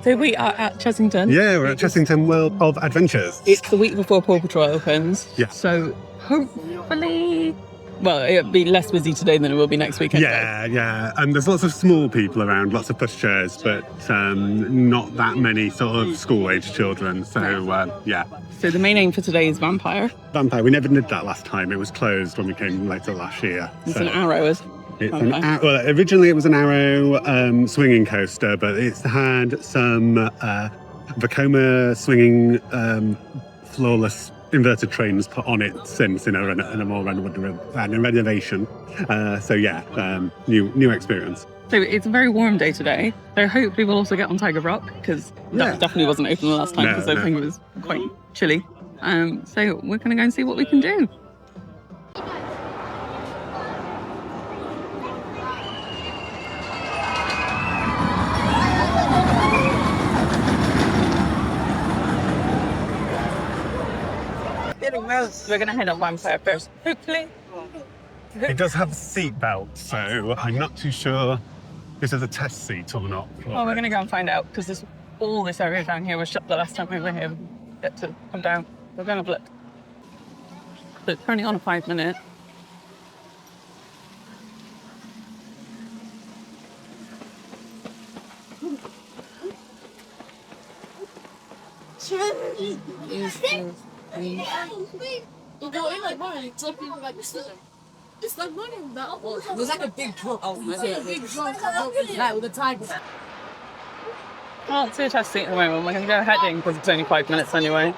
So we are at Chessington. Yeah, we're at Chessington World of Adventures. It's the week before Paw Patrol opens. Yeah. So hopefully, well, it'll be less busy today than it will be next weekend. Yeah. And there's lots of small people around, lots of pushchairs, but not that many sort of school-age children. So, yeah. So the main aim for today is Vampire. Vampire. We never did that last time. It was closed when we came later last year. It's an Arrow, is It's well, originally it was an Arrow swinging coaster, but it's had some Vekoma swinging flawless inverted trains put on it since in a more renovation. New experience. So it's a very warm day today. So hopefully we'll also get on Tiger Rock because that definitely wasn't open the last time because I think it was quite chilly. So we're going to go and see what we can do. So we're going to head on Vampire first, hopefully. It does have a seat belt, so I'm not too sure this is a test seat or not. Oh, we're going to go and find out because all this area down here was shut the last time we were here. We get to come down. We're going to have a look. So it's currently on a 5-minute. It's like running that. It was like a big truck. Big truck like with a tiger. Well, it's a test seat at the moment. We're going to go heading because it's only 5 minutes anyway.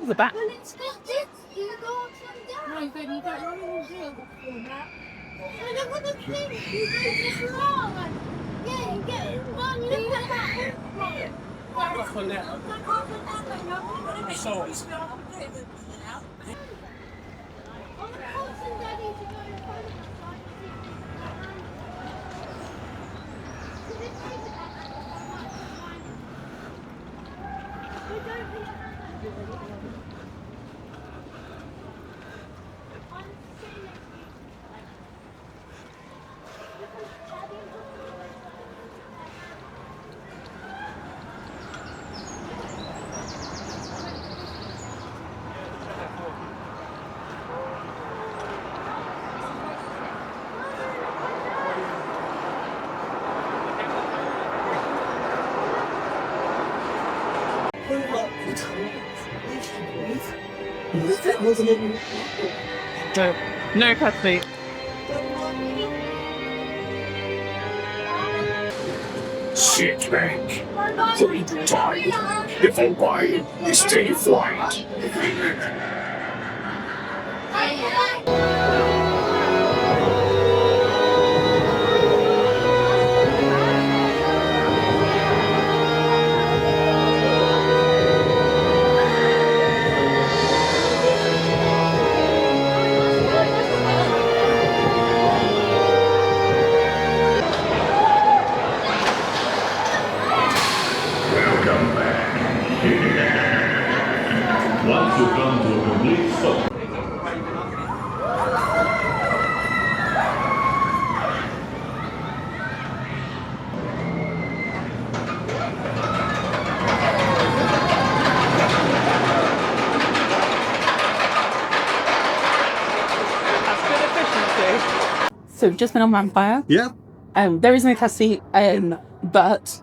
The back. No test seat. Sit back, hold tight, if a while, stay flight. Welcome back. Once you come to a complete stop. That's good efficiency. So we've just been on Vampire. Yeah. There is no test seat, but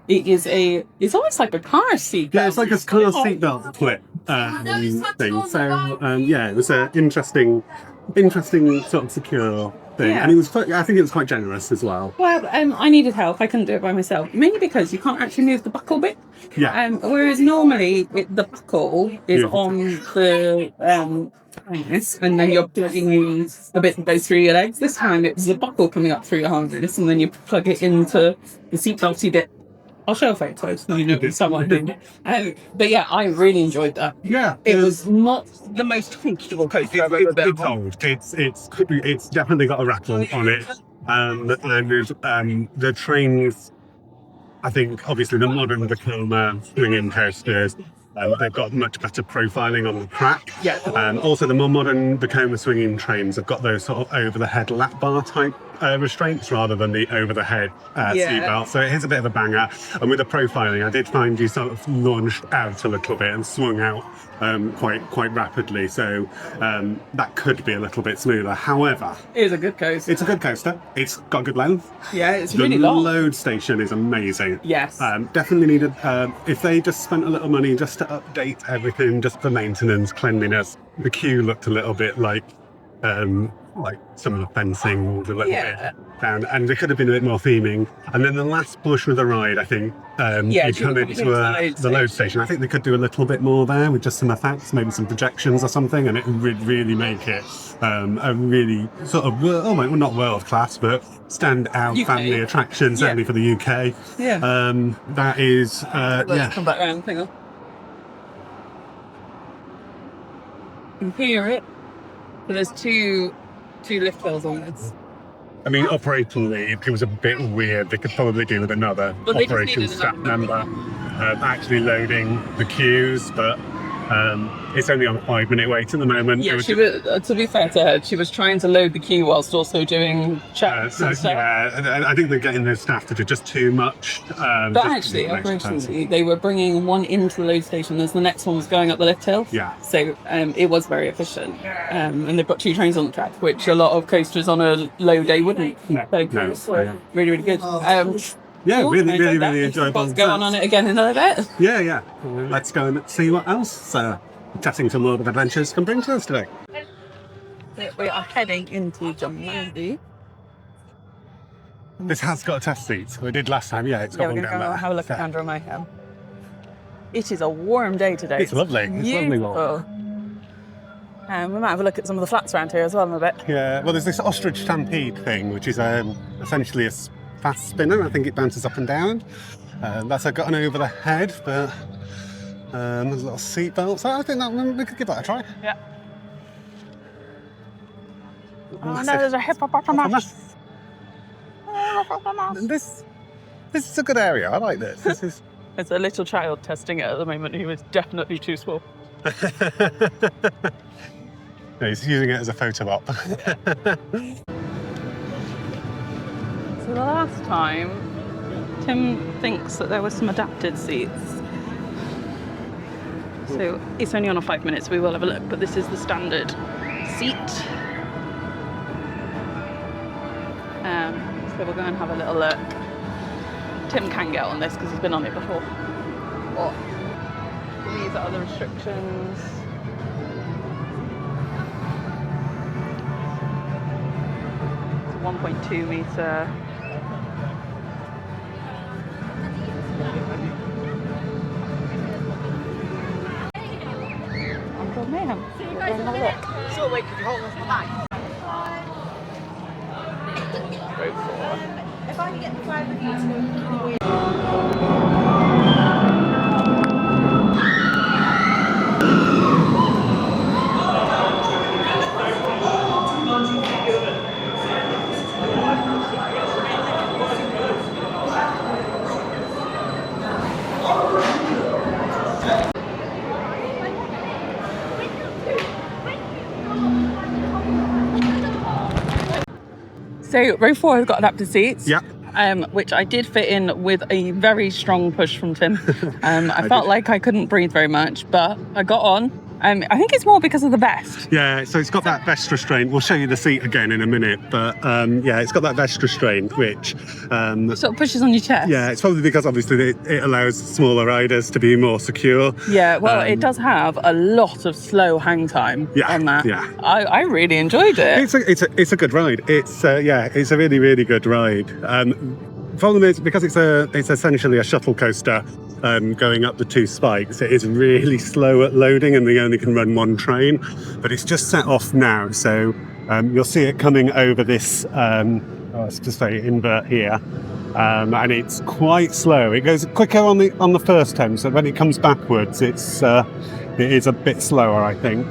it's almost like a car seat. Yeah, it's like a car seatbelt flip thing. So it was an interesting sort of secure thing, Yeah. and it was I think it was quite generous as well. Well, I needed help. I couldn't do it by myself, mainly because you can't actually move the buckle bit. Yeah. Whereas normally the buckle is on the harness, and then you're plugging a bit that goes through your legs. This time it was the buckle coming up through your harness, and then you plug it into the seatbelty bit. I'll show photos. You know, someone did. But yeah, I really enjoyed that. Yeah. It was not the most comfortable coaster I've ever been on. It's definitely got a rattle on it, and the trains. I think obviously the modern Vekoma swinging coasters They've got much better profiling on the track. Yeah. Also, the more modern Vekoma swinging trains have got those sort of over-the-head lap bar type restraints rather than the over-the-head seat belt. So it is a bit of a banger. And with the profiling, I did find you sort of launched out a little bit and swung out quite rapidly. So that could be a little bit smoother. However, It is a good coaster. it's a good coaster. It's got good length. Yeah, it's The really long. load station is amazing. Yes. Definitely needed, if they just spent a little money just to update everything, just for maintenance, cleanliness. The queue looked a little bit like some of the fencing was a little bit down, and there could have been a bit more theming. And then the last portion of the ride, I think, you come into the load station. I think they could do a little bit more there with just some effects, maybe some projections or something, and it would really make it a really sort of, not world class, but stand out UK. family attraction, certainly for the UK. Yeah. That is, Let's come back round. Hang on. You can hear it. So there's two lift bells on this. I mean, operationally, it was a bit weird. They could probably do with another But they just operations needed staff another member actually loading the queues, but it's only on a 5-minute wait at the moment. Yeah, she was. To be fair to her, she was trying to load the queue whilst also doing checks and stuff. Yeah, I think they're getting their staff to do just too much. But actually, operationally, they were bringing one into the load station as the next one was going up the lift hill. Yeah. So it was very efficient. And they've got 2 trains on the track, which a lot of coasters on a low day wouldn't. So, really, really good. Yeah, Cool. really enjoyable. Let's go on it again in a little bit. Yeah. Let's go and see what else Chessington World of Adventures can bring to us today. We are heading into Jumanji. This has got a test seat. We did last time. Yeah, it's got We're one going to down go there. have a look at Mandrill Mayhem. It is a warm day today. It's lovely. It's lovely warm. We might have a look at some of the flats around here as well in a bit. Yeah, well, there's this ostrich stampede thing, which is essentially a fast spinner. I think it bounces up and down. That's got an over the head, but there's a little seat belt. So I think that we could give that a try. Yeah. Oh no, there's a hippopotamus. This is a good area. I like this. This is. There's a little child testing it at the moment who is definitely too small. No, he's using it as a photo op. So the last time, Tim thinks that there were some adapted seats. So it's only on a 5 minutes, we will have a look, but this is the standard seat. So we'll go and have a little look. Tim can get on this because he's been on it before. What? These are the restrictions. It's a 1.2 metre. Mandrill Mayhem. We'll go and have a look. So wait, could you hold off the back? If I can get the 5 of you to go. So row 4 has got adapted seats. Yeah. Which I did fit in with a very strong push from Tim. I felt like I couldn't breathe very much, but I got on. I think it's more because of the vest. Yeah, so it's got that vest restraint. We'll show you the seat again in a minute, but yeah, it's got that vest restraint, which Sort of pushes on your chest. yeah, it's probably because obviously it allows smaller riders to be more secure. Yeah, well, it does have a lot of slow hang time on that. Yeah. I really enjoyed it. It's a good ride. It's it's a really good ride. Problem is, because it's essentially a shuttle coaster going up the 2 spikes, it is really slow at loading and they only can run 1 train, but it's just set off now, so you'll see it coming over this let's just say invert here, and it's quite slow. It goes quicker on the first turn, so when it comes backwards it is a bit slower, I think.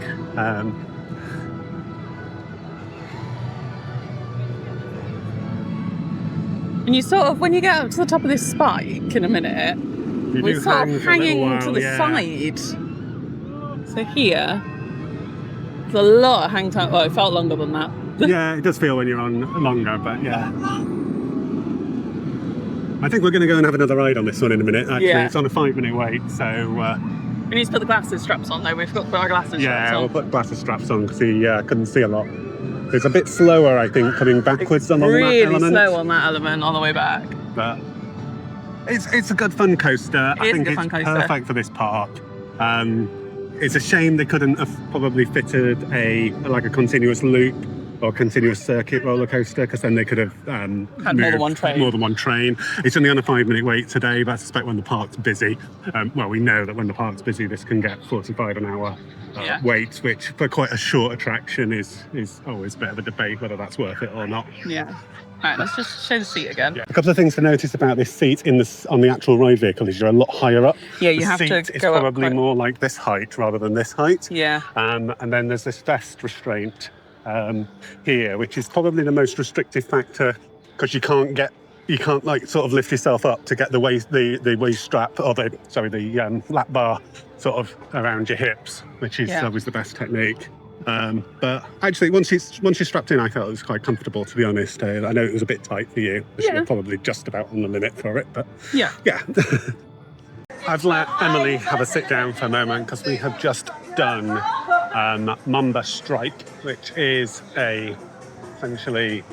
And you sort of, when you get up to the top of this spike in a minute, You We're do sort hang of for a little hanging while, to the yeah. side. So here, there's a lot of hang time. Well, it felt longer than that. Yeah, it does feel when you're on longer, but yeah. I think we're going to go and have another ride on this one in a minute. Actually, Yeah. it's on a 5-minute wait, so We need to put the glasses straps on though. We've got to put our glasses straps yeah, on. we'll put glasses straps on because I couldn't see a lot. It's a bit slower, I think, coming backwards along that Really element. slow on that element on the way back. But it's a good fun coaster. I It is a think good it's fun coaster. perfect for this park. It's a shame they couldn't have probably fitted a continuous loop or continuous circuit roller coaster, because then they could have Had moved more than one train. more than one train. It's only on a 5-minute wait today, but I suspect when the park's busy, well, we know that when the park's busy, this can get 45 an hour Yeah. wait, which for quite a short attraction is always a bit of a debate whether that's worth it or not. Yeah. All right, let's just show the seat again. A couple of things to notice about this seat on the actual ride vehicle is you're a lot higher up. Yeah, you the have to seat is go up probably quite- more like this height rather than this height. Yeah. And then there's this vest restraint here, which is probably the most restrictive factor, because you can't like sort of lift yourself up to get the waist strap or the lap bar sort of around your hips, which is always the best technique. But actually, once you're strapped in, I felt it was quite comfortable, to be honest. I know it was a bit tight for you, because you were probably just about on the limit for it, but yeah. I've let Emily have a sit down for a moment because we have just done Mamba Strike, which is essentially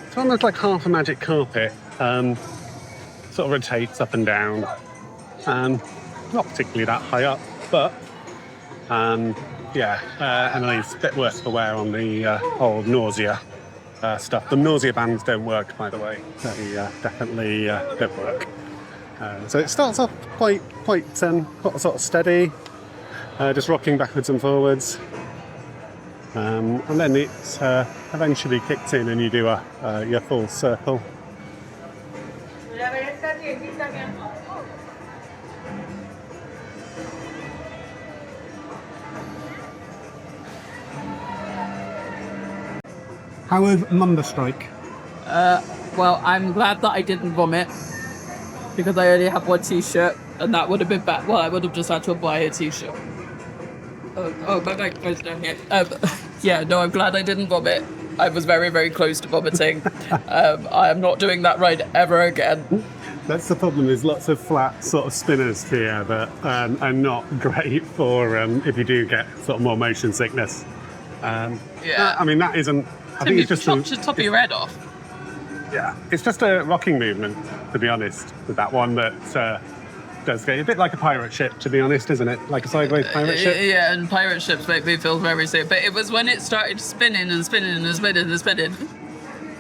it's almost like half a magic carpet. Sort of rotates up and down. Not particularly that high up, but Emily's a bit worse for wear on the old nausea stuff. The nausea bands don't work, by the way. They definitely don't work. So it starts off quite sort of steady, just rocking backwards and forwards, and then it's eventually kicks in and you do your full circle. How was Mamba Strike? Well, I'm glad that I didn't vomit, because I only have one t-shirt, and that would have been bad. Well, I would have just had to buy a t-shirt. Oh, my bag goes down here. I'm glad I didn't vomit. I was very, very close to vomiting. I am not doing that ride ever again. That's the problem. There's lots of flat sort of spinners here that are not great for if you do get sort of more motion sickness. I mean, that isn't. I think it's just the top of your head off. Yeah, it's just a rocking movement, to be honest, with that one that does get a bit like a pirate ship, to be honest, isn't it? Like a sideways pirate ship. Yeah, and pirate ships make me feel very sick. But it was when it started spinning and spinning and spinning and spinning,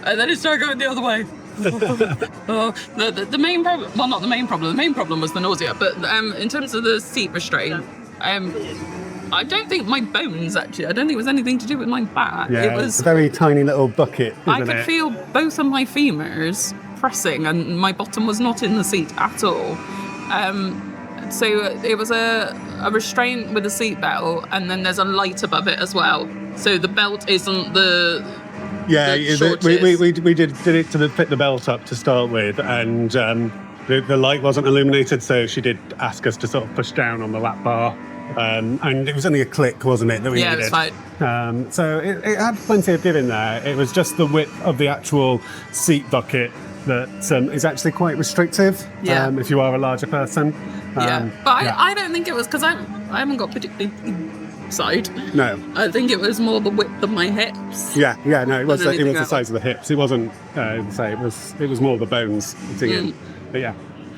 and then it started going the other way. The main problem, well, not the main problem. The main problem was the nausea. But in terms of the seat restraint, I don't think my bones actually. I don't think it was anything to do with my back. Yeah, it was it's a very tiny little bucket. I could feel both of my femurs pressing, and my bottom was not in the seat at all. So it was a restraint with a seat belt, and then there's a light above it as well. So the belt isn't the we did it to fit the belt up to start with, and the light wasn't illuminated, so she did ask us to sort of push down on the lap bar. And it was only a click, wasn't it, that we needed? Yeah, it was fine. So it had plenty of give in there. It was just the width of the actual seat bucket that is actually quite restrictive if you are a larger person. But I don't think it was, because I haven't got particularly big side. No. I think it was more the width of my hips. No, it was anything the else. size of the hips. It wasn't, it was more the bones in. But yeah.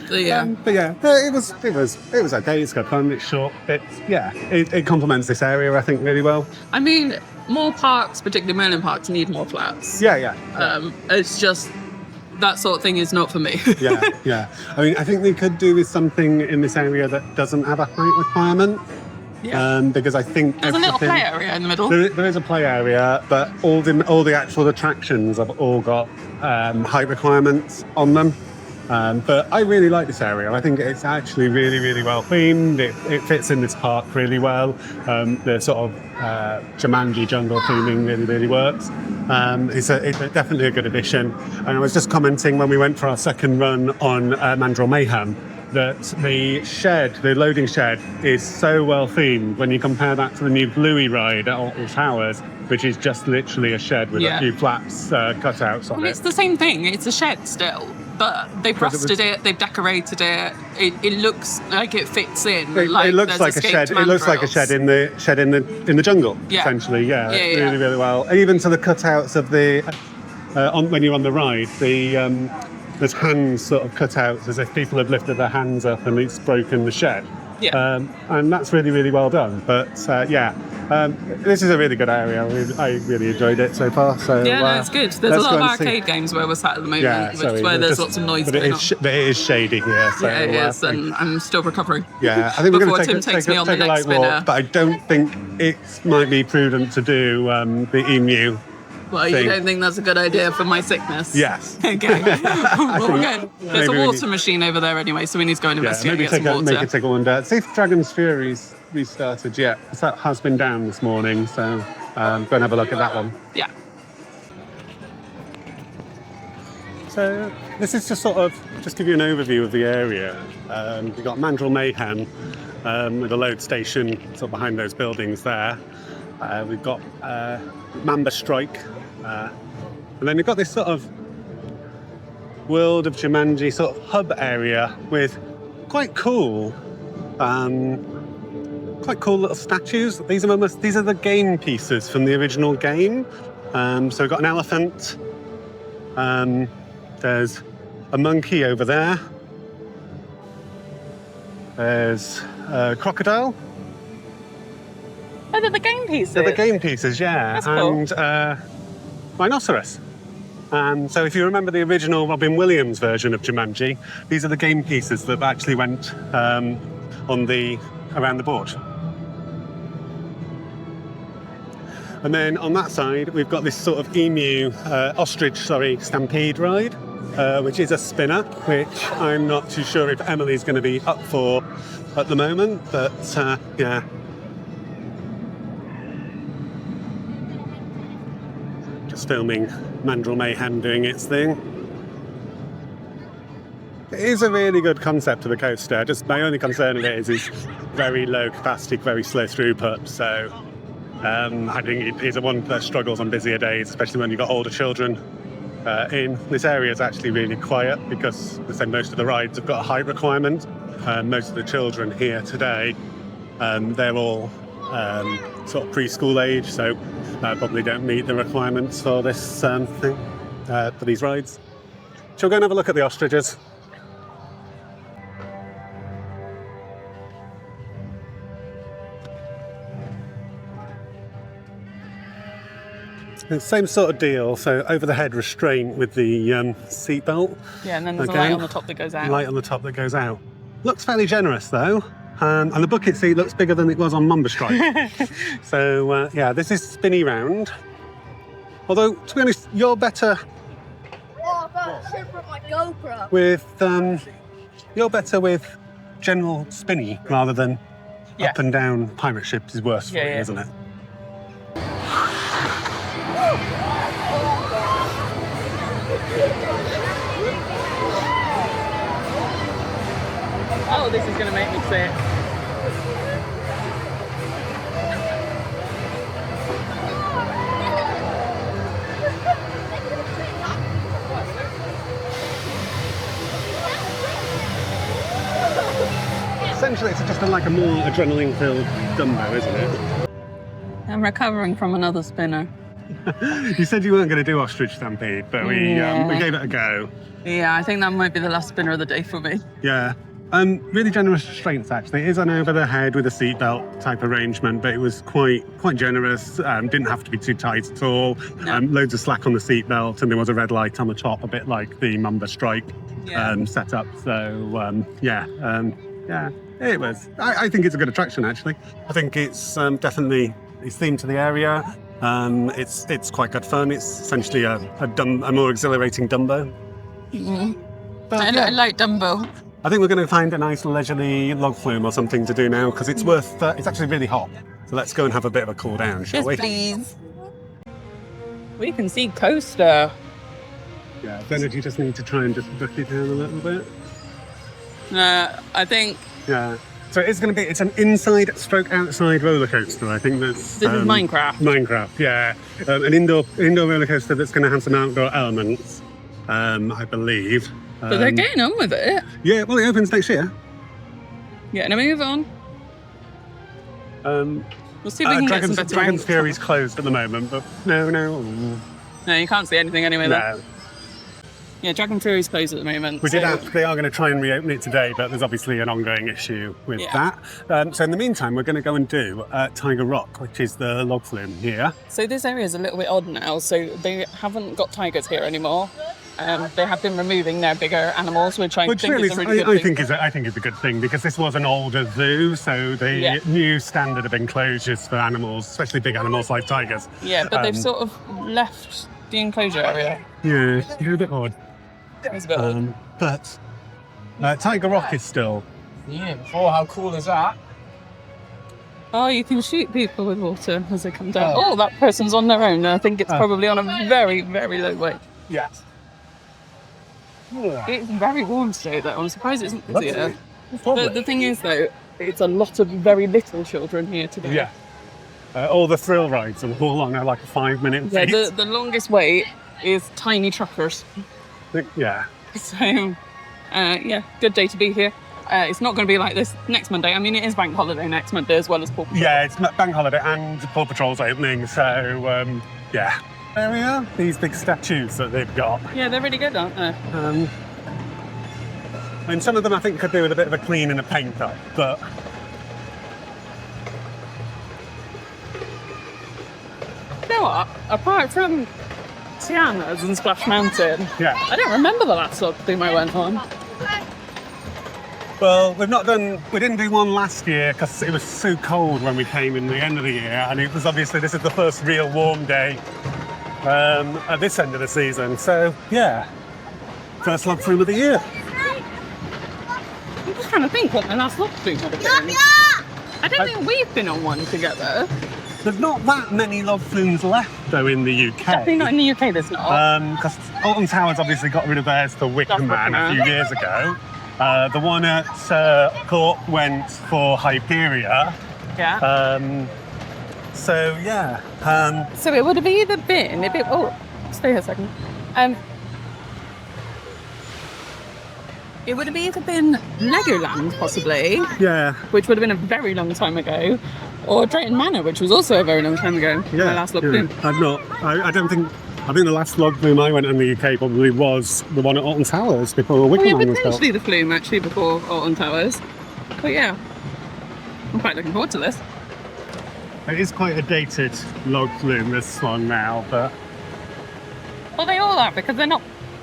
It was okay. It's got fun. It's short. It complements this area, I think, really well. I mean, more parks, particularly Merlin parks, need more flats. It's just that sort of thing is not for me. Yeah. I mean, I think they could do with something in this area that doesn't have a height requirement. Yeah. Because I think there's a little play area in the middle. There is a play area, but all the actual attractions have all got height requirements on them. But I really like this area. I think it's actually really, really well themed. It fits in this park really well. The sort of Jumanji jungle theming really, really works. It's definitely a good addition. And I was just commenting when we went for our second run on Mandrill Mayhem, that the loading shed, is so well themed when you compare that to the new Bluey ride at Alton Towers, which is just literally a shed with a few flaps cutouts on it. It's the same thing. It's a shed still, but they've rusted it, they've decorated it. It looks like it fits in. It looks like a shed. It looks like a shed in the jungle, essentially. Yeah, really, really well. And even to the cutouts of the when you're on the ride, there's hands sort of cutouts as if people have lifted their hands up and it's broken the shed. Yeah. And that's really, really well done. But this is a really good area. I really enjoyed it so far. So no, it's good. There's a lot of arcade games where we're sat at the moment, where there's lots of noise going on. But it is shady here. So, it is, and I'm still recovering. Yeah, I think we're going to Tim takes me on the next spinner. But I don't think it might be prudent to do the emu. Well, you don't think that's a good idea for my sickness? Yes. Okay. Well, we're good. There's a water machine over there anyway, so we need to go and investigate and get some water. Maybe take a wander. See if Dragon's Fury's restarted yet. That has been down this morning, so go and have a look at that one. Yeah. So this is just sort of give you an overview of the area. We've got Mandrill Mayhem with a load station sort of behind those buildings there. We've got Mamba Strike, and then we've got this sort of World of Jumanji sort of hub area with quite cool little statues. These are the game pieces from the original game. So we've got an elephant. There's a monkey over there. There's a crocodile. Oh, they're the game pieces? They're the game pieces, yeah. That's cool. And rhinoceros. So if you remember the original Robin Williams version of Jumanji, these are the game pieces that actually went around the board. And then on that side, we've got this sort of ostrich stampede ride, which is a spinner, which I'm not too sure if Emily's going to be up for at the moment, but yeah. Just filming Mandrill Mayhem doing its thing. It is a really good concept of the coaster. Just my only concern with it is it's very low capacity, very slow throughput. So I think it is one that struggles on busier days, especially when you've got older children in. This area is actually really quiet because most of the rides have got a height requirement. Most of the children here today, they're all sort of preschool age, so probably don't meet the requirements for this thing, for these rides. Shall we go and have a look at the ostriches? Same sort of deal, so over the head restraint with the seatbelt. Yeah, and then there's a light on the top that goes out. Light on the top that goes out. Looks fairly generous though. And the bucket seat looks bigger than it was on Mamba Strike. So yeah, this is spinny round. Although, to be honest, you're better with general spinny rather than up and down pirate ships is worse for you, isn't it? Oh, this is going to make me sick. Essentially, it's just like a more adrenaline-filled Dumbo, isn't it? I'm recovering from another spinner. You said you weren't going to do Ostrich Stampede, but we gave it a go. Yeah, I think that might be the last spinner of the day for me. Yeah. Really generous restraints, actually. It is an over the head with a seatbelt type arrangement, but it was quite generous. Didn't have to be too tight at all. No. Loads of slack on the seatbelt, and there was a red light on the top, a bit like the Mamba Strike setup. So yeah, it was. I think it's a good attraction, actually. I think it's definitely themed to the area. It's quite good fun. It's essentially a more exhilarating Dumbo. Mm-hmm. I like Dumbo. I think we're going to find a nice leisurely log flume or something to do now because it's worth. It's actually really hot. So let's go and have a bit of a cool down, shall we? Yes, please. We can see coaster. Yeah, then you just need to try and just duck it down a little bit. I think Yeah. So it's going to be, it's an inside stroke outside roller coaster. I think that's... this is Minecraft. Minecraft, yeah. An indoor roller coaster that's going to have some outdoor elements, I believe. But they're getting on with it. Yeah, well, it opens next year. Getting a move on. We'll see if we can get some better Dragon's angles. Fury's closed at the moment, but no. No, you can't see anything anyway. No. Yeah, Dragon Fury's closed at the moment. We did ask, they are going to try and reopen it today, but there's obviously an ongoing issue with that. So in the meantime, we're going to go and do Tiger Rock, which is the log flume here. So this area is a little bit odd now. So they haven't got tigers here anymore. They have been removing their bigger animals, which I think is a really good thing. I think is a good thing, because this was an older zoo, so the new standard of enclosures for animals, especially big animals like tigers. Yeah, but they've sort of left the enclosure area. Yeah, it's a bit odd. It's a bit odd. But Tiger Rock is still... Yeah, before, how cool is that? Oh, you can shoot people with water as they come down. Oh, that person's on their own. I think it's probably on a very, very low weight. Yes. It's very warm today, though. I'm surprised it's not busier. Lovely. The thing is, though, it's a lot of very little children here today. Yeah. All the thrill rides are all on like a 5-minute Yeah, wait. the longest wait is tiny truckers. Yeah. So, yeah, good day to be here. It's not going to be like this next Monday. I mean, it is bank holiday next Monday as well as Paw Patrol. Yeah, it's bank holiday and Paw Patrol's opening, so yeah. There we are, these big statues that they've got. Yeah, they're really good, aren't they? And some of them I think could do with a bit of a clean and a paint up, but... You know what? Apart from Tiana's and Splash Mountain, Yeah. I don't remember the last log flume I went on. Well, we didn't do one last year because it was so cold when we came in the end of the year, and it was obviously, this is the first real warm day at this end of the season, so yeah, first log flume of the year. I'm just trying to think what the last log flume would have been. I don't think we've been on one together. There's not that many log flumes left though in the UK. Definitely not in the UK, there's not. Because Alton Towers obviously got rid of theirs for Wicker Man a few years ago. The one at Court went for Hyperia. Yeah. So yeah. So it would have either been, stay here a second. It would have either been Legoland, possibly, Yeah. which would have been a very long time ago, or Drayton Manor, which was also a very long time ago. Yeah. My last log flume. I think the last log flume I went in the UK probably was the one at Alton Towers before Wicker Oh, yeah, Man was built. potentially the flume actually before Alton Towers. But yeah, I'm quite looking forward to this. It is quite a dated log flume, this one now, but Well, they all are because they're not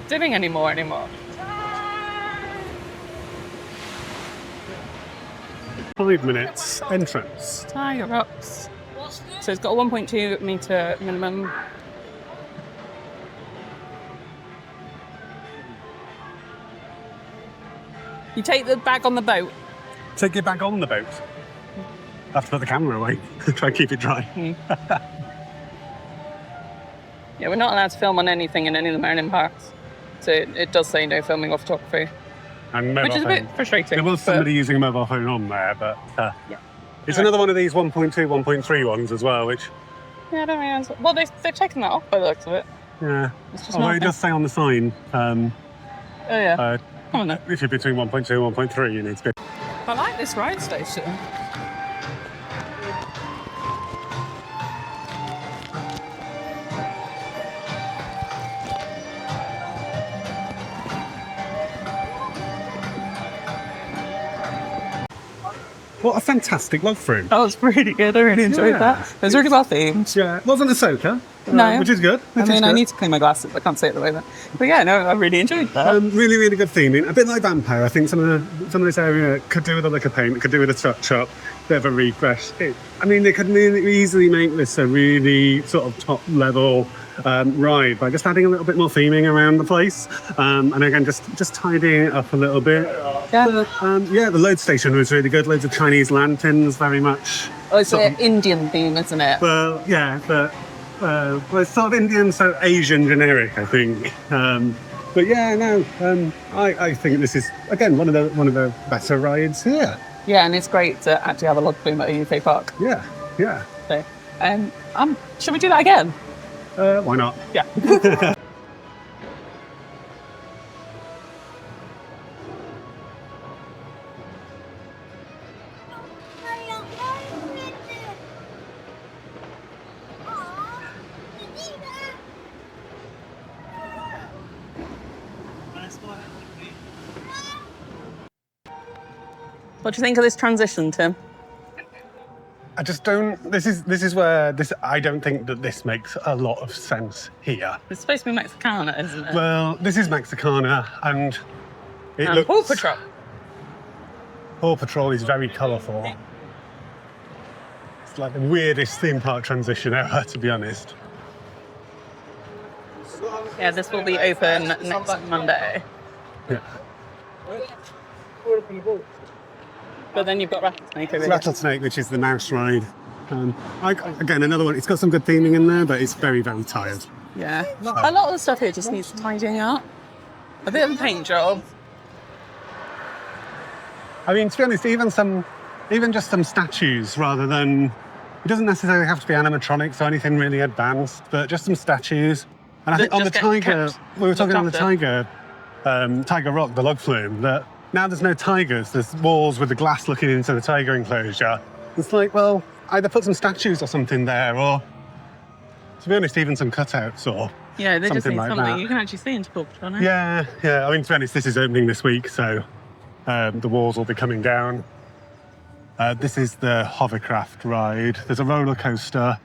doing anymore. 5 minutes entrance. Tiger Rocks. So it's got a 1.2 metre minimum. You take the bag on the boat. Take it back on the boat. I have to put the camera away. Try and keep it dry. Yeah, we're not allowed to film on anything in any of the Maryland parks. So it does say no filming or photography, And mobile which is a phone. bit frustrating. There was but- somebody using a mobile phone on there, but Yeah. it's another one of these 1.2, 1.3 ones as well, which, Yeah, I don't really. Well, they've taken that off by the looks of it. yeah. It's just Although not. it does say on the sign, Oh yeah. Come on then. if you're between 1.2 and 1.3, you need to be. I like this ride station. What a fantastic log flume. That was really good. I really enjoyed Yeah. that. It was really well themed. Yeah, it wasn't a soaker, No. which is good. I need to clean my glasses. I can't say it the way that. But yeah, no, I really enjoyed that. Really, really good theming. A bit like Vampire. I think some of this area could do with a liquor paint, could do with a truck shop, bit of a refresh. They could really easily make this a really sort of top level ride by just adding a little bit more theming around the place, and again just tidying it up a little bit. Yeah. The load station was really good. Loads of Chinese lanterns, very much. Oh, it's an Indian theme, isn't it? Well, yeah, but it's sort of Indian, so Asian generic, I think. But yeah, no, I think this is again one of the better rides here. Yeah, and it's great to actually have a log flume at a UK park. Yeah, yeah. So, should we do that again? Why not? Yeah. What do you think of this transition, Tim? I just don't. This is where I don't think that this makes a lot of sense here. It's supposed to be Mexicana, isn't it? Well, this is Mexicana, and it And looks. Paw Patrol. Paw Patrol is very colourful. It's like the weirdest theme park transition ever, to be honest. Yeah, this will be open next Monday. Yeah. But then you've got Rattlesnake over here. Rattlesnake, which is the mouse ride. Again, another one. It's got some good theming in there, but it's very, very tired. Yeah. A lot of the stuff here just needs tidying up. A bit of a paint job. I mean, to be honest, even just some statues rather than. It doesn't necessarily have to be animatronics or anything really advanced, but just some statues. And I think on the Tiger, we were talking on the Tiger Rock, the log flume, that now there's no tigers, there's walls with the glass looking into the tiger enclosure. It's like, well, either put some statues or something there, or, to be honest, even some cutouts or yeah, they just need like something that. you can actually see into Paw Patrol, Yeah. I mean, to be honest, this is opening this week, so the walls will be coming down. This is the hovercraft ride. There's a roller coaster.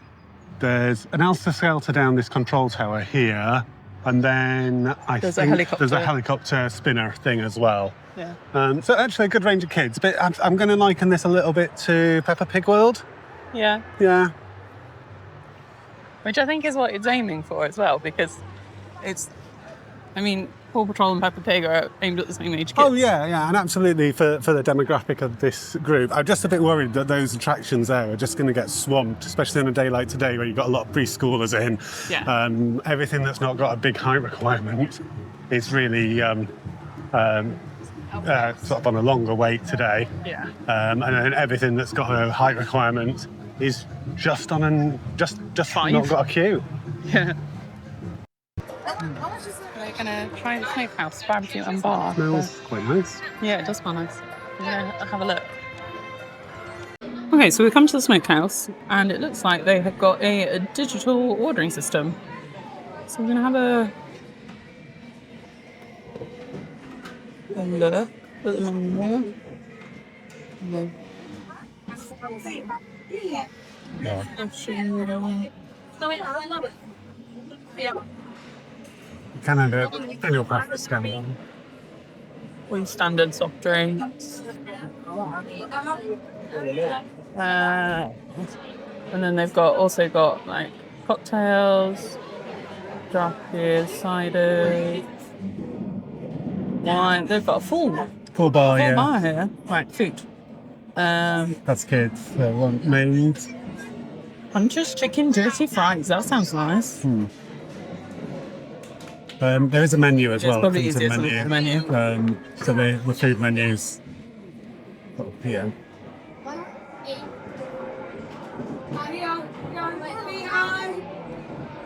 There's an Elsa Skelter down this control tower here. And then I think there's a helicopter spinner thing as well. Yeah. So actually a good range of kids. But I'm going to liken this a little bit to Peppa Pig World. Yeah. Yeah. Which I think is what it's aiming for as well, because Paw Patrol and Peppa Pig are aimed at the same age kids. Oh, yeah, and absolutely for the demographic of this group. I'm just a bit worried that those attractions there are just going to get swamped, especially on a day like today where you've got a lot of preschoolers in. Yeah. Everything that's not got a big height requirement is really sort of on a longer wait today. Yeah. And then everything that's got a height requirement is just on just Fine. not got a queue. Yeah. We're going to try the smokehouse, barbecue and bar. Smells quite nice. Yeah, it does smell nice. We're going to have a look. Okay, so we come to the smokehouse, and it looks like they have got a digital ordering system. So we're going to have a look at the menu. Kind of an annual pass discount. With standard soft drinks. And then they've also got like cocktails, draft beers, cider, wine. They've got a full Bar, yeah. bar here. Right, food. That's kids. They want maids. Punches, chicken, dirty fries. That sounds nice. There is a menu as well. It's probably It's a easier to look at the menu. So the food menus here.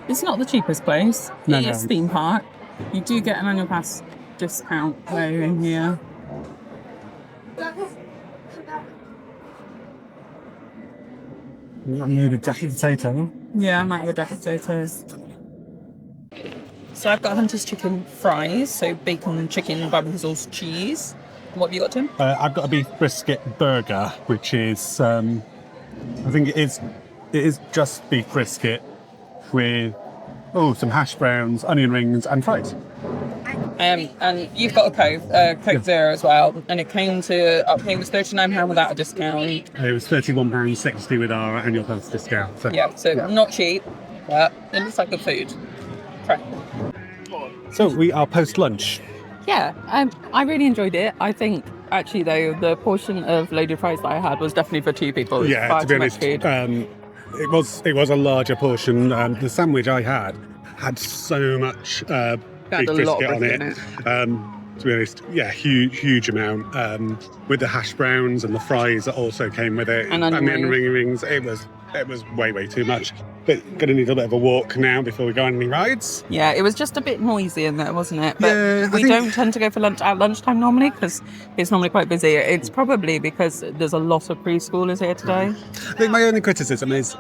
It's not the cheapest place. No, It is theme park. You do get an annual pass discount while you're in here. You need a jacket potato. Yeah, I might have a jacket potatoes. So I've got Hunter's chicken fries, so bacon, chicken, barbecue sauce, cheese. What have you got, Tim? I've got a beef brisket burger, which is I think it is just beef brisket with some hash browns, onion rings, and fries. And you've got a Coke Zero as well, and it came to it was £39 without a discount. It was £31.60 with our annual pass discount. So. Yeah, so not cheap, but it looks like good food. Right. So we are post lunch. Yeah, I really enjoyed it. I think actually though the portion of loaded fries that I had was definitely for two people. It was Yeah, far to be too much honest, food. it was a larger portion. The sandwich I had so much Had a beef lot of brisket on brisket it. in it. To be honest, yeah, huge amount. With the hash browns and the fries that also came with it, And onion the onion rings. It was way too much. But gonna need a bit of a walk now before we go on any rides. Yeah, it was just a bit noisy in there, wasn't it? But Yeah, I we think- don't tend to go for lunch at lunchtime normally because it's normally quite busy. It's probably because there's a lot of preschoolers here today. I think my only criticism is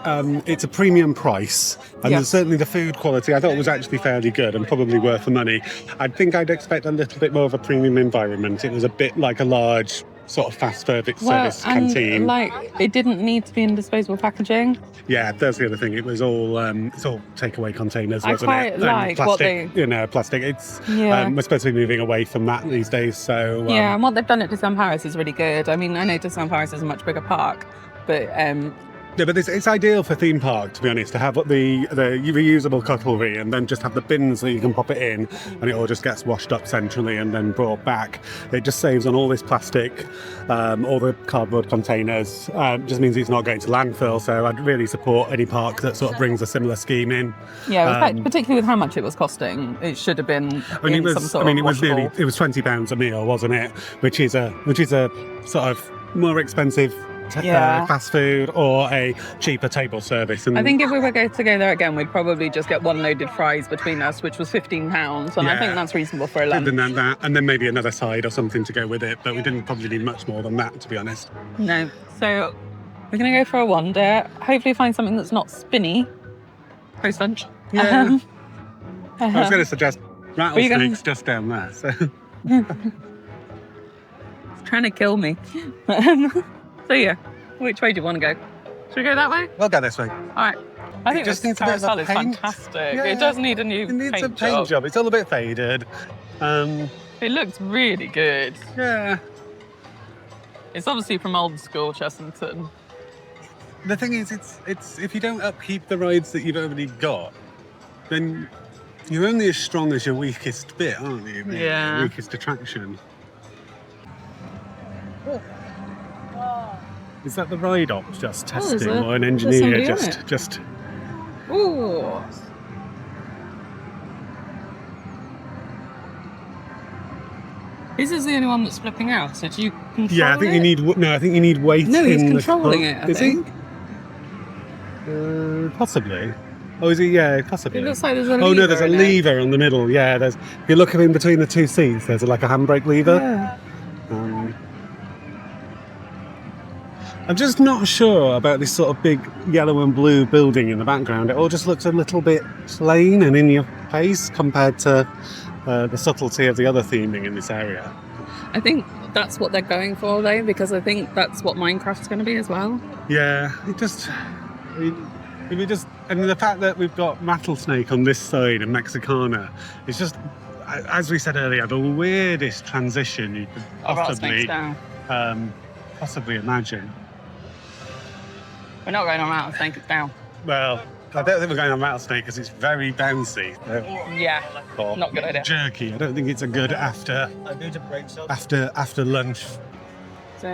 it's a premium price, and Yeah. certainly the food quality I thought was actually fairly good and probably worth the money. I think I'd expect a little bit more of a premium environment. It was a bit like a large sort of fast service canteen. like it didn't need to be in disposable packaging. Yeah, that's the other thing. It was all it's all takeaway containers, I wasn't quite it? like what plastic, plastic. It's Yeah. we're supposed to be moving away from that these days. So Yeah, and what they've done at Disneyland Paris is really good. I mean, I know Disneyland Paris is a much bigger park, but yeah, but it's ideal for theme park, to be honest, to have the reusable cutlery and then just have the bins that you can pop it in, and it all just gets washed up centrally and then brought back. It just saves on all this plastic, all the cardboard containers. Just means it's not going to landfill. So I'd really support any park that sort of brings a similar scheme in. yeah, particularly with how much it was costing, it should have been It was washable. it was £20 a meal, wasn't it? Which is a sort of more expensive Yeah. fast food or a cheaper table service. And I think if we were going to go there again, we'd probably just get one loaded fries between us, which was £15, and I Yeah. think that's reasonable for a lunch. and then maybe another side or something to go with it. But we didn't probably need much more than that, to be honest. No, so we're going to go for a wander. Hopefully, find something that's not spinny post lunch. Yeah. I was going to suggest you rattlesnakes just down there. So trying to kill me. So yeah, which way do you want to go? Should we go that way? we'll go this way. All right. I think just this needs a bit of a carousel is paint. fantastic. Yeah. It does need a new It needs a paint paint job. job. It's all a bit faded. It looks really good. Yeah. It's obviously from old school Chessington. The thing is, it's if you don't upkeep the rides that you've already got, then you're only as strong as your weakest bit, aren't you? Yeah. Your weakest attraction. Is that the ride ops just there's testing, a- or an there's engineer somebody on just? Ooh. This is the only one that's flipping out. So do you control Yeah, I think it? you need. No, I think you need weight. No, he's in the controlling car. it, I Is think. he? Possibly. Oh, is he? Yeah, possibly. It looks like there's a Oh no, there's a in it. lever on the middle. Yeah, there's. If you look in between the two seats, there's like a handbrake lever. Yeah. I'm just not sure about this sort of big yellow and blue building in the background. It all just looks a little bit plain and in your face compared to the subtlety of the other theming in this area. I think that's what they're going for, though, because I think that's what Minecraft's going to be as well. Yeah, and the fact that we've got Rattlesnake on this side and Mexicana, it's just, as we said earlier, the weirdest transition you could Rattlesnake's down. possibly imagine. We're not going on Rattlesnake, it's down. Well, I don't think we're going on Rattlesnake because it's very bouncy. Yeah, Or not a good idea. jerky. I don't think it's a good after lunch. So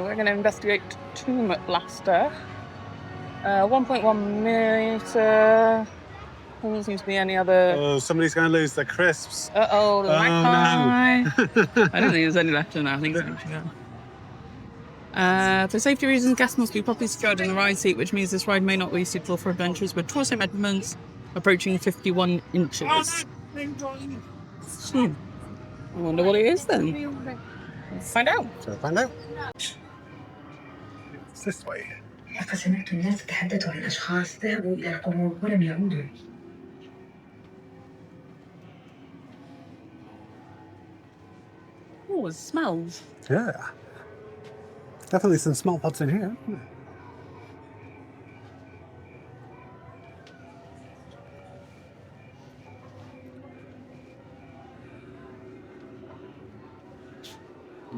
we're going to investigate Tomb Blaster. 1.1 metre. There doesn't seem to be any other. Oh, somebody's going to lose their crisps. Uh-oh, no. I don't think there's any left in there. I think it's empty now. For safety reasons, guests must be properly secured in the ride seat, which means this ride may not be suitable for adventures with torso measurements approaching 51 inches. I wonder what it is then. Let's find out. Shall I find out? It's this way. لقد سمعت الناس يتحدث عن أشخاص ذهبوا إلى القمر ولم يعودوا. Oh, it smells. Yeah. Definitely some small pods in here. Isn't there?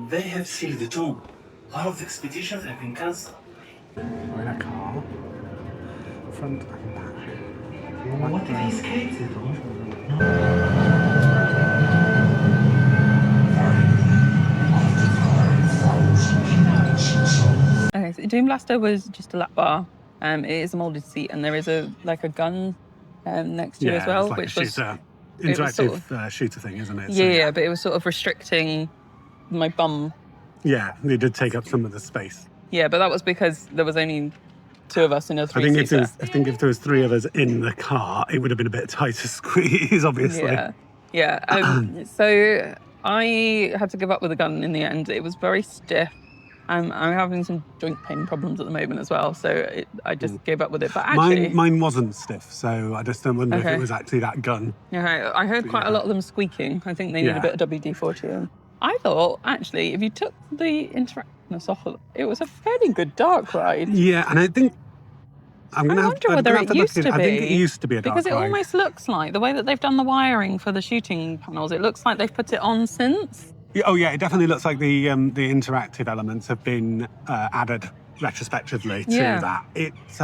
They have sealed the tomb. A lot of expeditions have been cancelled. We're in a car. Front and back. What if he escapes it all? Okay, so Doom Blaster was just a lap bar. It is a moulded seat, and there is a gun next to it as well, it's like which a was shooter. interactive shooter thing, isn't it? Yeah, but it was sort of restricting my bum. Yeah, they did take up some of the space. Yeah, but that was because there was only 2 of us in a 3-seater. I think if there was 3 of us in the car, it would have been a bit tight to squeeze, obviously. Yeah. So I had to give up with the gun in the end. It was very stiff. I'm having some joint pain problems at the moment as well, so I just gave up with it. But actually, mine wasn't stiff, so I just don't wonder if it was actually that gun. Okay, I heard quite a lot of them squeaking. I think they need a bit of WD-40. I thought actually, if you took the interactiveness off of it, was a fairly good dark ride. Yeah, and I think I think it used to be a dark ride. Because it almost looks like the way that they've done the wiring for the shooting panels. It looks like they've put it on since. Oh yeah, it definitely looks like the interactive elements have been added retrospectively to that. It's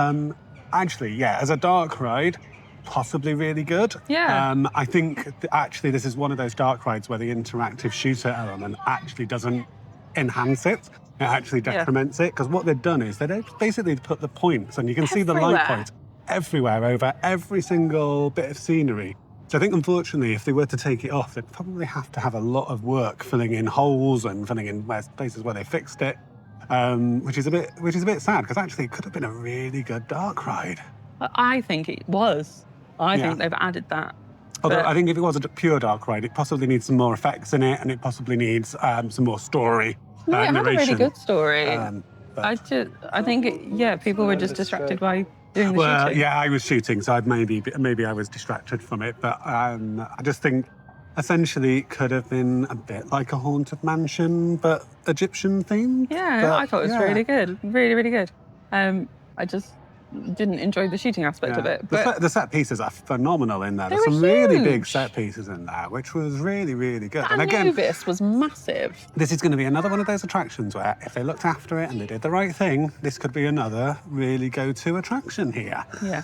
actually, as a dark ride, possibly really good. Yeah. I think actually this is one of those dark rides where the interactive shooter element actually doesn't enhance it. It actually decrements it, because what they've done is they basically put the points, and you can see the light points everywhere over every single bit of scenery. So I think, unfortunately, if they were to take it off, they'd probably have to have a lot of work filling in holes and filling in places where they fixed it, which is a bit sad, because actually it could have been a really good dark ride. I think it was. I think they've added that. Although I think if it was a pure dark ride, it possibly needs some more effects in it, and it possibly needs some more story. No, it had a really good story. I think people were just distracted by doing the shooting. Yeah, I was shooting, so maybe I was distracted from it. But I just think essentially it could have been a bit like a haunted mansion, but Egyptian themed. Yeah, I thought it was really good, really, really good. I just didn't enjoy the shooting aspect of it. But the set pieces are phenomenal in there. There's some really big set pieces in there, which was really, really good. And again, Anubis was massive. This is going to be another one of those attractions where if they looked after it and they did the right thing, this could be another really go-to attraction here. Yeah.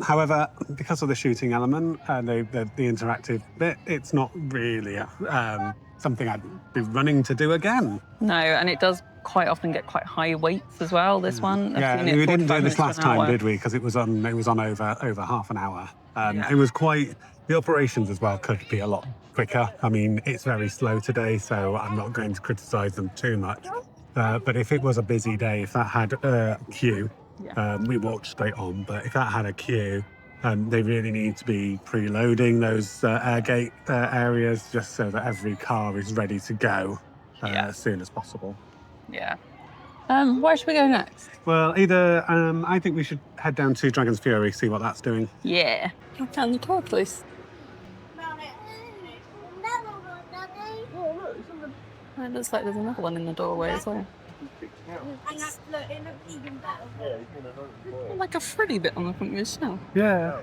However, because of the shooting element and the interactive bit, it's not really something I'd be running to do again. No, and it does quite often get quite high weights as well, this one. We didn't do this last time, did we? Because it was on over half an hour. It was quite, the operations as well could be a lot quicker. I mean, it's very slow today, so I'm not going to criticise them too much. But if it was a busy day, if that had a queue, we walked straight on, but if that had a queue, they really need to be preloading those air gate areas just so that every car is ready to go as soon as possible. Yeah. Where should we go next? Well, either I think we should head down to Dragon's Fury, see what that's doing. Yeah. I found the tortoise. It looks like there's another one in the doorway as well. Like a frilly bit on the front of your shell. Yeah.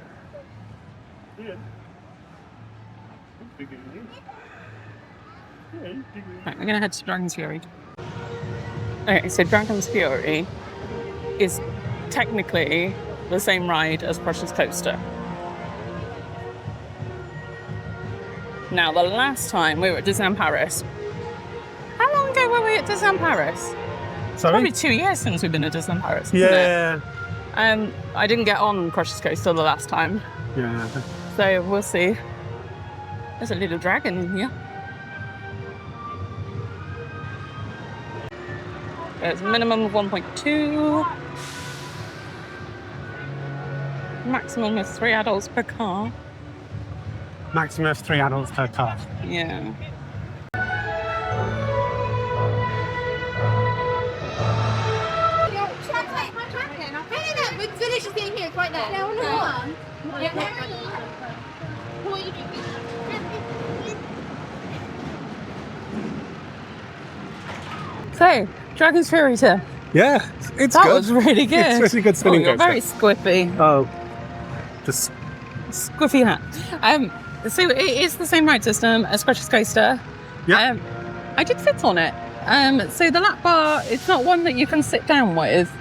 Right, we're going to head to Dragon's Fury. Okay, so Dragon's Fury is technically the same ride as Precious Coaster. Now, the last time we were at Disneyland Paris, how long ago were we at Disneyland Paris? Sorry? Probably 2 years since we've been at Disneyland Paris. Yeah. I didn't get on Precious Coaster the last time. Yeah. So we'll see. There's a little dragon in here. It's a minimum of 1.2. Maximum is 3 adults per car. Maximum of 3 adults per car. Yeah. Right there. So, Dragon's Fury too. Yeah, it's That good. was really good. It's really good spinning you're coaster. very squiffy. Oh, just Squiffy hat. So it is the same ride system as Precious Coaster. Yeah. I did sit on it. So the lap bar, it's not one that you can sit down with.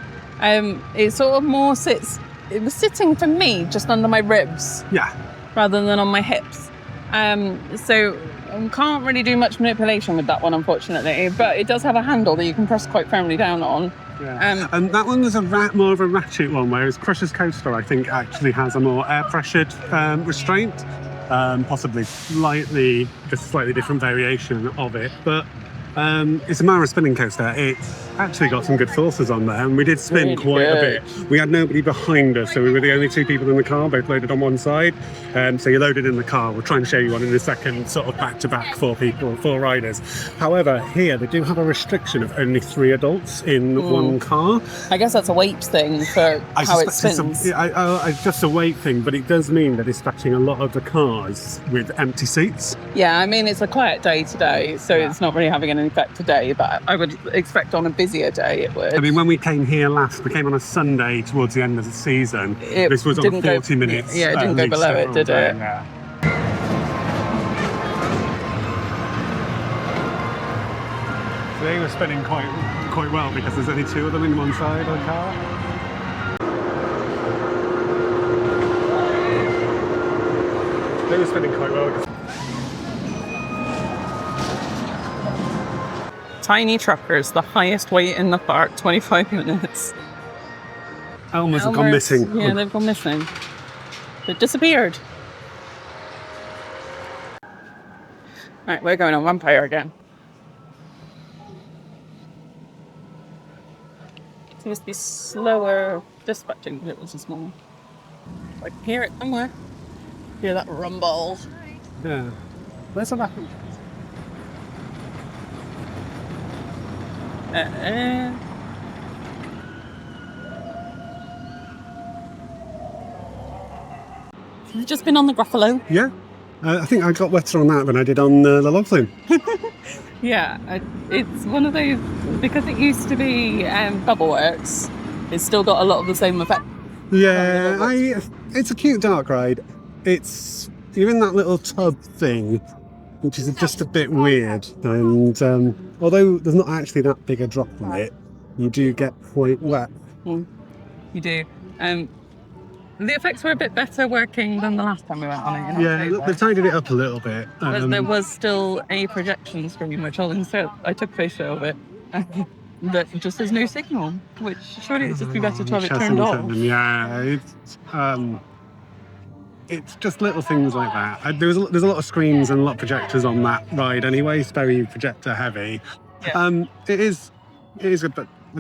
It sort of more sits. It was sitting for me just under my ribs. Yeah. Rather than on my hips. So can't really do much manipulation with that one, unfortunately. But it does have a handle that you can press quite firmly down on. Yeah. And that one was more of a ratchet one, whereas Precious Coaster, I think, actually has a more air-pressured restraint. possibly just slightly different variation of it. But it's a Mara spinning coaster. It's actually got some good saucers on there, and we did spin Really quite a good. bit. We had nobody behind us, so we were the only two people in the car, both loaded on one side. So you're loaded in the car. We'll try and show you one in a second, sort of back-to-back, 4 riders. However, here they do have a restriction of only 3 adults in one car. I guess that's a weight thing for how it spins. It's just a weight thing, but it does mean that it's stacking a lot of the cars with empty seats. Yeah, I mean, it's a quiet day today, so it's not really having an effect today, but I would expect on a busier day it would. I mean, when we came here last, we came on a Sunday towards the end of the season. This was on 40 minutes. Yeah, it didn't go below it, did it? Yeah. So they were spinning quite well because there's only 2 of them in one side of the car. They were spinning quite well. Tiny truckers, the highest weight in the park, 25 minutes. Elmer's have gone missing. Yeah, they've gone missing. They've disappeared. Right, we're going on Vampire again. Seems to be slower dispatching, but it was a small. I can hear it somewhere. Hear that rumble. Yeah. Where's the back? You've just been on the Gruffalo? Yeah. I think I got wetter on that than I did on the log flume. Yeah, it's one of those, because it used to be Bubbleworks, it's still got a lot of the same effect. Yeah, it's a cute dark ride. You're in that little tub thing, which is just a bit weird. And although there's not actually that big a drop on it, you do get quite wet. You do. The effects were a bit better working than the last time we went on it. Yeah, they've tidied it up a little bit. But there was still a projection screen, which I took a photo of it. That just has no signal, which surely it'd just be better to have it turned off. Yeah, it's just little things like that. There's a lot of screens and a lot of projectors on that ride anyway. It's very projector heavy. Yeah. It is good, but I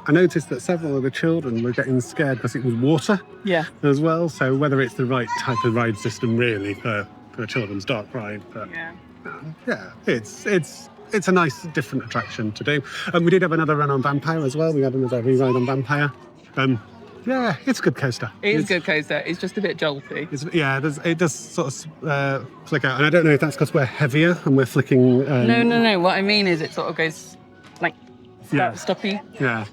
noticed that several of the children were getting scared because it was water. Yeah. As well. So whether it's the right type of ride system really for a children's dark ride, but yeah, it's a nice different attraction to do. And we did have another run on Vampire as well. We had another re-ride on Vampire. Yeah, it's a good coaster. It's a good coaster. It's just a bit jolty. It does sort of flick out. And I don't know if that's because we're heavier and we're flicking... No. What I mean is it sort of goes like stoppy. Yeah.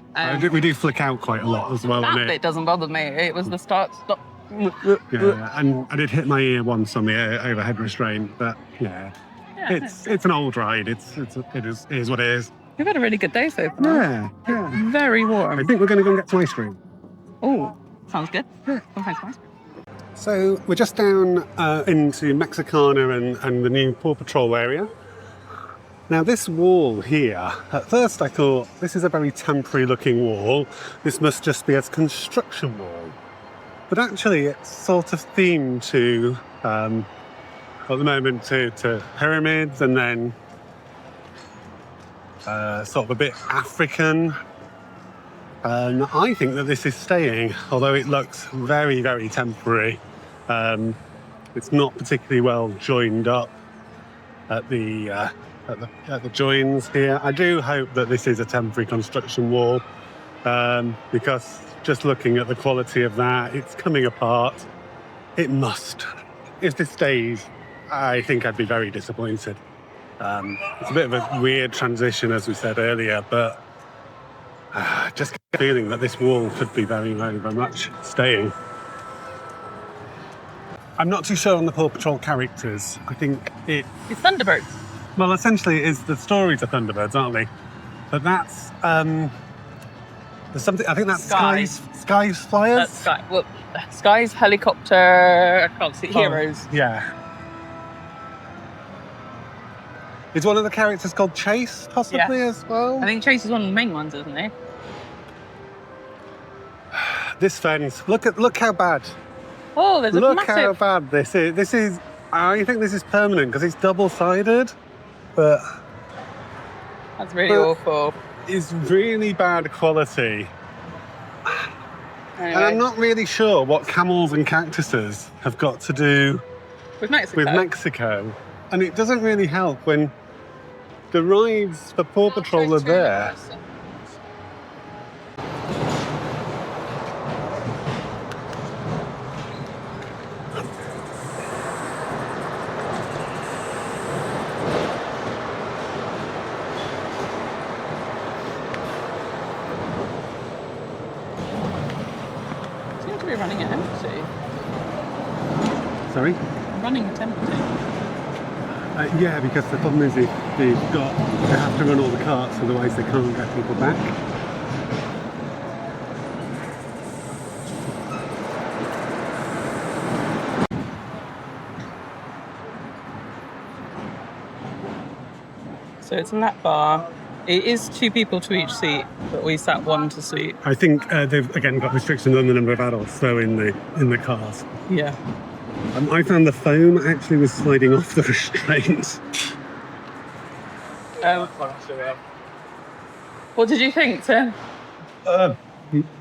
We do flick out quite a lot as well. That bit doesn't bother me. It was the start-stop. Yeah, and I did hit my ear once on the overhead restraint, but it's an old ride. It is what it is. We've had a really good day so far. Yeah. Very warm. I think we're going to go and get some ice cream. Oh, sounds good. Yeah. Nice. So we're just down into Mexicana and the new Paw Patrol area. Now this wall here, at first I thought this is a very temporary looking wall. This must just be a construction wall. But actually it's sort of themed to, at the moment, to pyramids and then sort of a bit African. And I think that this is staying, although it looks very, very temporary. It's not particularly well joined up at the joins here. I do hope that this is a temporary construction wall, because just looking at the quality of that, it's coming apart. It must. If this stays, I think I'd be very disappointed. It's a bit of a weird transition, as we said earlier, but just get the feeling that this wall could be very, very, very much staying. I'm not too sure on the Paw Patrol characters. I think it's Thunderbirds. Well, essentially, the stories are Thunderbirds, aren't they? But that's there's something. I think that's Sky's Flyers. That's Sky's helicopter. I can't see heroes. Yeah. Is one of the characters called Chase, possibly, as well? I think Chase is one of the main ones, isn't he? This fence. Look how bad Oh, there's a Look massive... how bad this is. This is. I think this is permanent because it's double-sided, but That's really awful. it's really bad quality. Anyway, And I'm not really sure what camels and cactuses have got to do with Mexico. with Mexico. And it doesn't really help when the rides for Paw Patrol are there. Seems to be running it empty. Sorry? Running it empty. Yeah, because the problem is they have to run all the carts, otherwise they can't get people back. So it's a lap bar. It is 2 people to each seat, but we sat 1 to seat. I think they've again got restrictions on the number of adults though in the cars. Yeah. I found the foam actually was sliding off the restraints. What did you think, Tim? Uh,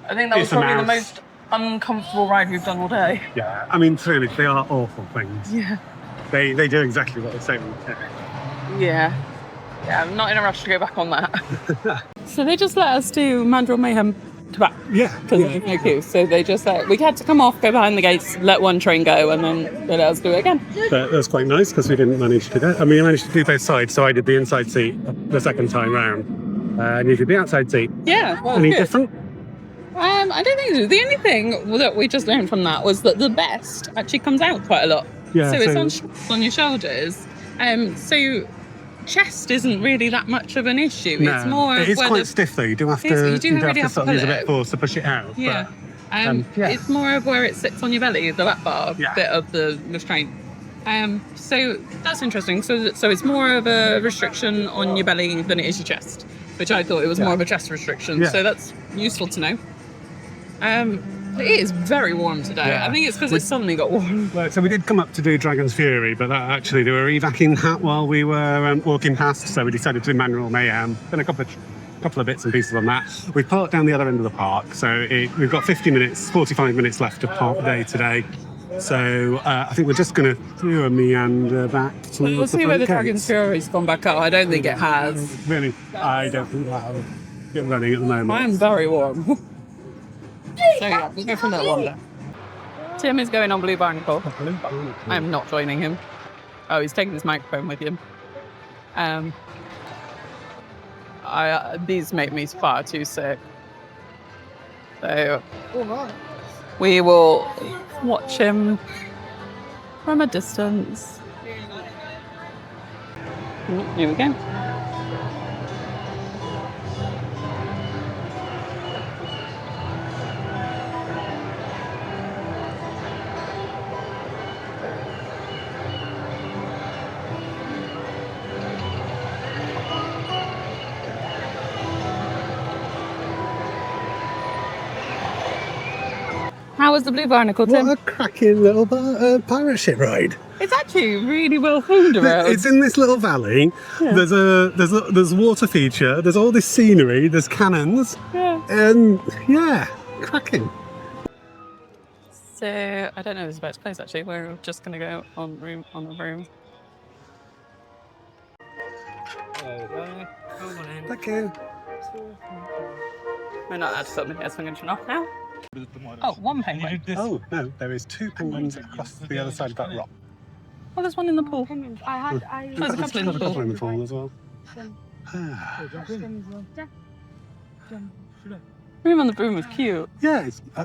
I think that was it's a probably the mouse. most uncomfortable ride we've done all day. Yeah, I mean, to be honest, they are awful things. Yeah. They do exactly what they say on the tin. Yeah. Yeah, I'm not in a rush to go back on that. So they just let us do Mandrill Mayhem to back. Yeah. Because there's no queue. So they just we had to come off, go behind the gates, let one train go, and then they let us do it again. But that was quite nice because we didn't manage to go. I mean, I managed to do both sides, so I did the inside seat the second time round. And you did the outside seat. Yeah, well, Any good. different? I don't think so. The only thing that we just learned from that was that the vest actually comes out quite a lot. Yeah, So it's so- on straps on your shoulders. So chest isn't really that much of an issue. No, It's more it is where quite the, stiff though. You do have to, You do really have to sort of use a pull bit it. of force to push it out. Yeah. Yeah. It's more of where it sits on your belly, the lap bar Yeah. bit of the restraint. So that's interesting. So it's more of a restriction on your belly than it is your chest, which I thought it was more of a chest restriction. Yeah. So that's useful to know. It is very warm today. Yeah. I think it's because it suddenly got warm. Well, so we did come up to do Dragon's Fury, but that actually they were evacuating that while we were walking past, so we decided to do Mandrill Mayhem. Done a couple of bits and pieces on that. We parked down the other end of the park, so we've got 45 minutes left of park day today. So I think we're just going to do a meander back to We'll see where the Dragon's Fury. Fury's gone back out. I don't think it has. Really, I don't think that'll get running at the moment. I am very warm. So yeah, we'll go for a little wander. Tim is going on Blue Barnacle. I'm not joining him. Oh, he's taking his microphone with him. These make me far too sick. So we will watch him from a distance. Here we go. How was the Blue Barnacle, Tim? What a cracking little pirate ship ride! It's actually really well themed around. It's in this little valley. Yeah. There's water feature. There's all this scenery. There's cannons. Yeah. And yeah, cracking. So I don't know if it's about to close actually. We're just gonna go on the room. Thank you. We're not allowed to film here, so I'm gonna turn off now. Oh, one penguin. Oh no, there is 2 penguins across the other side of that rock. Oh, there's one in the pool. I There's a couple in the There's a couple pool. in the pool as well. Ah. Room on the Broom was cute. Yeah, it's I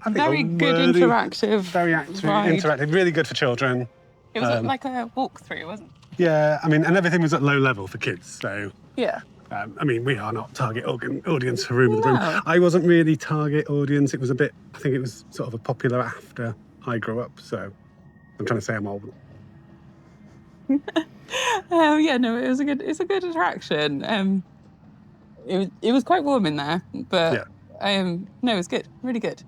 think Very a good really- interactive. Very active, ride. interactive, really good for children. It was Um, like a walkthrough, wasn't it? Yeah, I mean, and everything was at low level for kids, so. Yeah. I mean, we are not target audience for Room of the Broom. No. I wasn't really target audience. It was a bit, I think it was sort of a popular after I grew up, so I'm trying to say I'm old. Yeah, no, it's a good attraction. It was quite warm in there, but no, it was good, really good.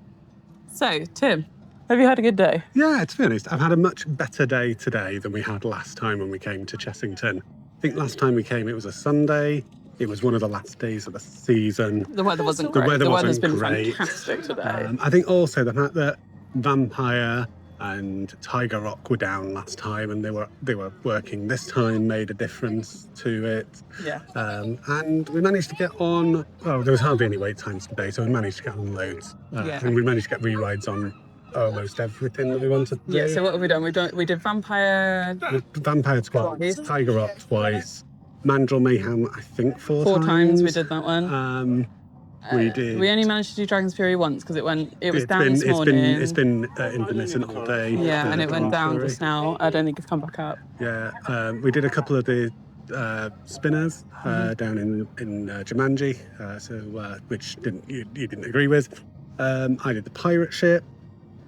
So, Tim, Have you had a good day? Yeah, to be honest, I've had a much better day today than we had last time when we came to Chessington. I think last time we came, it was a Sunday. It was one of the last days of the season. The weather wasn't The great. weather The weather's wasn't been great. fantastic today. I think also the fact that Vampire and Tiger Rock were down last time and they were working this time made a difference to it. Yeah. And we managed to get on. Well, there was hardly any wait times today, so we managed to get on loads. Yeah. And we managed to get re-rides on almost everything that we wanted to do. Yeah, so what have we done? We did Vampire Vampire twice, Tiger Rock twice, Mandrill Mayhem, I think four times. We did that one. We did. We only managed to do Dragon's Fury once because it was down been, this morning. It's been intermittent all day. Yeah, and it went down Fury. just now. I don't think it's come back up. Yeah, we did a couple of the spinners down in Jumanji, which you didn't agree with. I did the pirate ship.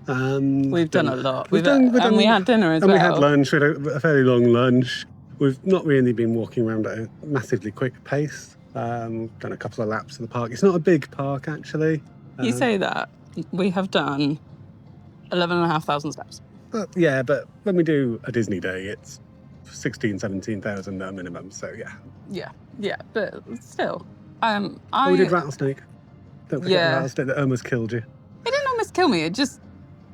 We've done a lot. We had dinner as well. And we had lunch. We had a fairly long lunch. We've not really been walking around at a massively quick pace. Done a couple of laps of the park. It's not a big park, actually. You say that. We have done 11,500 steps. But when we do a Disney day, it's 17,000 at minimum. So Yeah, but still. We did rattlesnake. Don't forget the rattlesnake that almost killed you. It didn't almost kill me.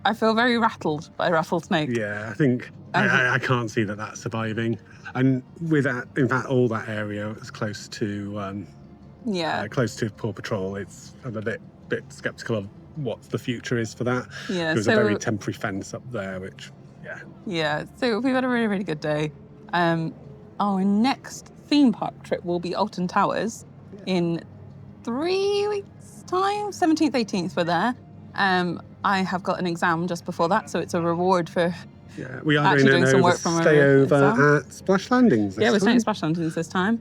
I feel very rattled by rattlesnake. Yeah, I think I can't see that's surviving. And with that, in fact, all that area is close to Paw Patrol. I'm a bit sceptical of what the future is for that. Yeah, there's a very temporary fence up there, which Yeah, so we've had a really, really good day. Our next theme park trip will be Alton Towers in 3 weeks' time. 17th, 18th, we're there. I have got an exam just before that, so it's a reward for we are doing some work from stay over at Splash Landings. We're staying at Splash Landings this time.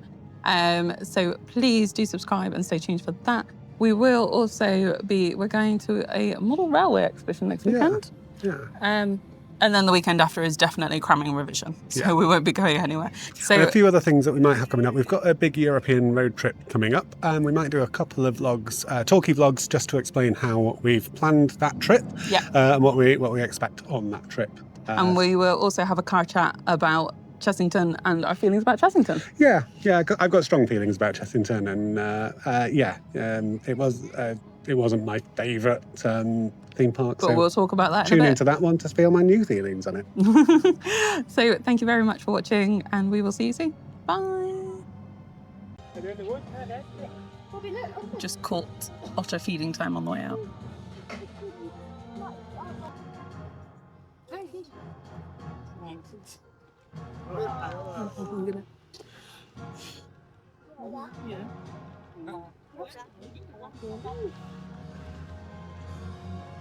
So please do subscribe and stay tuned for that. We will also we're going to a model railway exhibition next weekend. Yeah. And then the weekend after is definitely cramming revision, so we won't be going anywhere. So and a few other things that we might have coming up. We've got a big European road trip coming up, and we might do a couple of vlogs, talkie vlogs, just to explain how we've planned that trip, and what we expect on that trip. And we will also have a car chat about Chessington and our feelings about Chessington. Yeah, I've got strong feelings about Chessington, and it wasn't my favourite theme park. But we'll talk about that Tune in a bit. into that one to feel my new feelings on it. So thank you very much for watching, and we will see you soon. Bye. Just caught otter feeding time on the way out.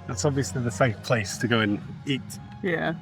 That's obviously the safe place to go and eat. Yeah.